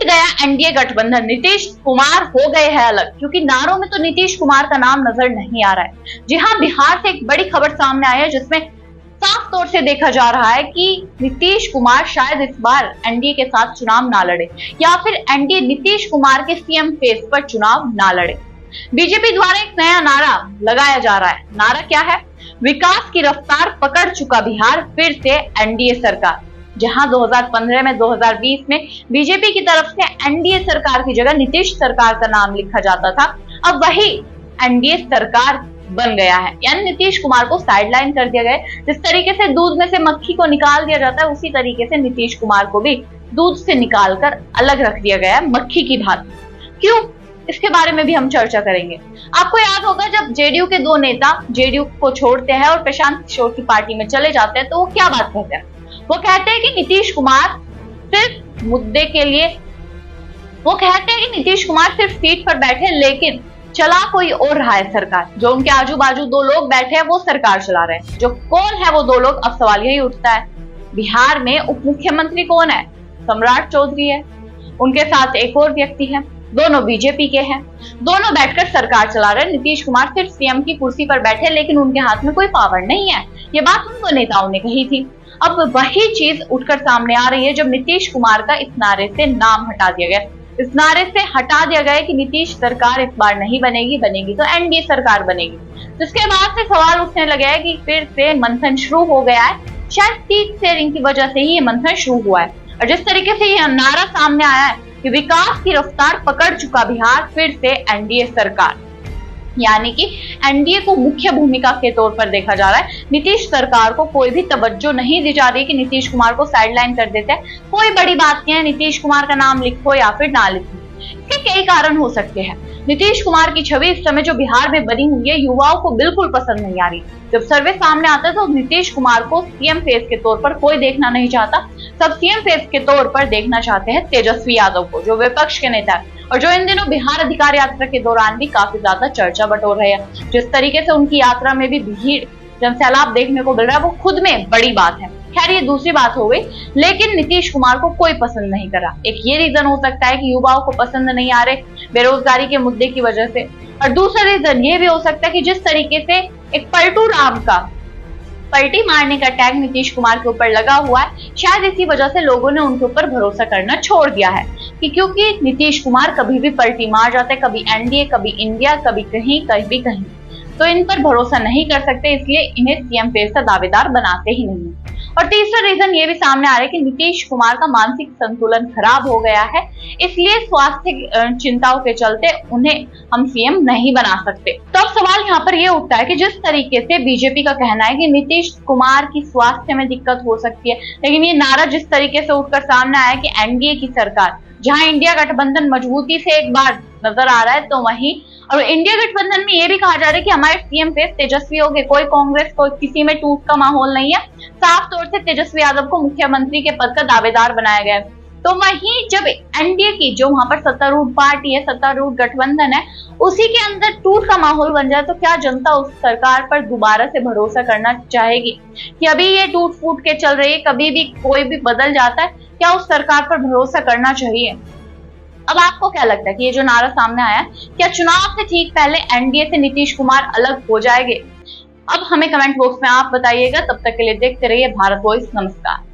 टूट गया एनडीए गठबंधन, नीतीश कुमार हो गए हैं अलग, क्योंकि नारों में तो नीतीश कुमार का नाम नजर नहीं आ रहा है। जी हाँ, बिहार से एक बड़ी खबर सामने आई है जिसमें साफ तौर से देखा जा रहा है कि नीतीश कुमार शायद इस बार एनडीए के साथ चुनाव ना लड़े, या फिर एनडीए नीतीश कुमार के सीएम फेस पर चुनाव ना लड़े। बीजेपी द्वारा एक नया नारा लगाया जा रहा है। नारा क्या है? विकास की रफ्तार पकड़ चुका बिहार, फिर से एनडीए सरकार। जहां 2015 में 2020 में बीजेपी की तरफ से एनडीए सरकार की जगह नीतीश सरकार का नाम लिखा जाता था, अब वही एनडीए सरकार बन गया है। यानी नीतीश कुमार को साइडलाइन कर दिया गया। जिस तरीके से दूध में से मक्खी को निकाल दिया जाता है, उसी तरीके से नीतीश कुमार को भी दूध से निकालकर अलग रख दिया गया है, मक्खी की भांति। क्यों? इसके बारे में भी हम चर्चा करेंगे। आपको याद होगा जब जेडीयू के दो नेता जेडीयू को छोड़ते हैं और प्रशांत किशोर की पार्टी में चले जाते हैं, तो वो क्या बात कहते हैं? वो कहते हैं कि नीतीश कुमार सिर्फ मुद्दे के लिए, वो कहते हैं कि नीतीश कुमार सिर्फ सीट पर बैठे, लेकिन चला कोई और रहा है सरकार। जो उनके आजू बाजू दो लोग बैठे हैं वो सरकार चला रहे हैं। जो कौन है वो दो लोग? अब सवाल यही उठता है, बिहार में उप मुख्यमंत्री कौन है? सम्राट चौधरी है, उनके साथ एक और व्यक्ति है, दोनों बीजेपी के हैं, दोनों बैठकर सरकार चला रहे हैं। नीतीश कुमार सिर्फ सीएम की कुर्सी पर बैठे, लेकिन उनके हाथ में कोई पावर नहीं है। ये बात उन दो नेताओं ने कही थी। अब वही चीज उठकर सामने आ रही है जब नीतीश कुमार का इस नारे से नाम हटा दिया गया। इस नारे से हटा दिया गया कि नीतीश सरकार इस बार नहीं बनेगी, बनेगी तो एनडीए सरकार बनेगी। जिसके बाद से सवाल उठने लगे हैं कि फिर से मंथन शुरू हो गया है। शायद सीट शेयरिंग की वजह से ही ये मंथन शुरू हुआ है। और जिस तरीके से यह नारा सामने आया है कि विकास की रफ्तार पकड़ चुका बिहार, फिर से एनडीए सरकार, यानी कि एनडीए को मुख्य भूमिका के तौर पर देखा जा रहा है। नीतीश सरकार को कोई भी तवज्जो नहीं दी जा रही कि नीतीश कुमार को साइडलाइन कर देते हैं। कोई बड़ी बात नहीं है, नीतीश कुमार का नाम लिखो या फिर ना लिखो। इसके कई कारण हो सकते हैं। नीतीश कुमार की छवि इस समय जो बिहार में बनी हुई है, युवाओं को बिल्कुल पसंद नहीं आ रही। जब सर्वे सामने आता है तो नीतीश कुमार को सीएम फेस के तौर पर कोई देखना नहीं चाहता। सब सीएम फेस के तौर पर देखना चाहते हैं तेजस्वी यादव को, जो विपक्ष के नेता है और जो इन दिनों बिहार अधिकार यात्रा के दौरान भी काफी ज्यादा चर्चा बटोर रहे हैं। जिस तरीके से उनकी यात्रा में भी भीड़, जनसैलाब देखने को मिल रहा है, वो खुद में बड़ी बात है। खैर, ये दूसरी बात हो गई, लेकिन नीतीश कुमार को कोई पसंद नहीं करा। एक ये रीजन हो सकता है कि युवाओं को पसंद नहीं आ रहे बेरोजगारी के मुद्दे की वजह से, और दूसरा रीजन ये भी हो सकता है कि जिस तरीके से एक पलटू राम का पलटी मारने का टैग नीतीश कुमार के ऊपर लगा हुआ है, शायद इसी वजह से लोगों ने उनके ऊपर भरोसा करना छोड़ दिया है कि क्योंकि नीतीश कुमार कभी भी पलटी मार जाते, कभी एनडीए, कभी इंडिया, कभी कहीं, कभी कहीं, तो इन पर भरोसा नहीं कर सकते, इसलिए इन्हें सीएम फेस का दावेदार बनाते ही नहीं। और तीसरा रीजन ये भी सामने आ रहा है कि नीतीश कुमार का मानसिक संतुलन खराब हो गया है, इसलिए स्वास्थ्य चिंताओं के चलते उन्हें हम सीएम नहीं बना सकते। तो अब सवाल यहाँ पर ये उठता है कि जिस तरीके से बीजेपी का कहना है कि नीतीश कुमार की स्वास्थ्य में दिक्कत हो सकती है, लेकिन ये नारा जिस तरीके से उठकर सामने आया कि एनडीए की सरकार, जहां इंडिया गठबंधन मजबूती से एक बार नजर आ रहा है, तो वहीं और इंडिया गठबंधन में ये भी कहा जा रहा है कि हमारे सीएम फेस तेजस्वी हो गए, कोई कांग्रेस, कोई किसी में टूट का माहौल नहीं है। साफ तौर से तेजस्वी यादव को मुख्यमंत्री के पद का दावेदार बनाया गया है। तो वहीं जब एनडीए की जो वहां पर सत्तारूढ़ पार्टी है, सत्तारूढ़ गठबंधन है, उसी के अंदर टूट का माहौल बन जाए, तो क्या जनता उस सरकार पर दोबारा से भरोसा करना चाहेगी? कि अभी ये टूट फूट के चल रही है, कभी भी कोई भी बदल जाता है, क्या उस सरकार पर भरोसा करना चाहिए? अब आपको क्या लगता है कि ये जो नारा सामने आया है, क्या चुनाव से ठीक पहले एनडीए से नीतीश कुमार अलग हो जाएंगे? अब हमें कमेंट बॉक्स में आप बताइएगा। तब तक के लिए देखते रहिए भारत वॉइस। नमस्कार।